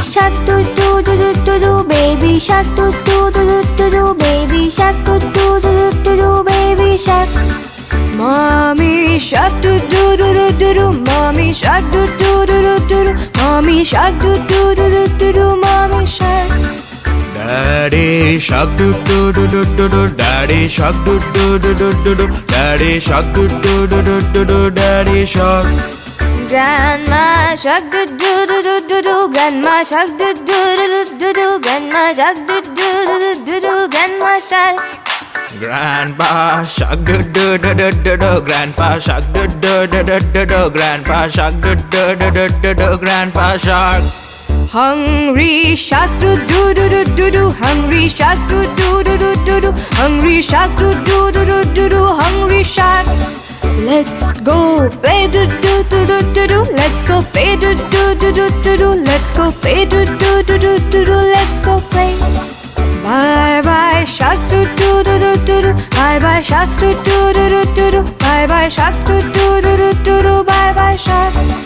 shark do do do do do do, baby shark do do do do do do, baby shark do do do do do do, baby shark. Mommy shark do do do do do do, mommy shark do do do do do do, mommy shark do do do do do do, mommy shark. Daddy shark do do do do do do, daddy shark do do do do do do, daddy shark do do do do do do, daddy shark. Grandma shark do do do do do do, grandma shark do do do do do do, grandma shark do do do do do do, grandma shark. Grandpa shark do do do do do do, grandpa shark do do do do do do, grandpa shark do do do do do do, grandpa shark. Hungry sharks do do do do do do, hungry sharks do do do do do do, hungry sharks do do do do do do, hungry shark. Let's go play do do do do do do, let's go play do do do do do do, let's go play do do do do do do, let's go play. Bye bye sharks do do do do do do, bye bye sharks do do do do do do, bye bye sharks do do do do do do, bye bye sharks.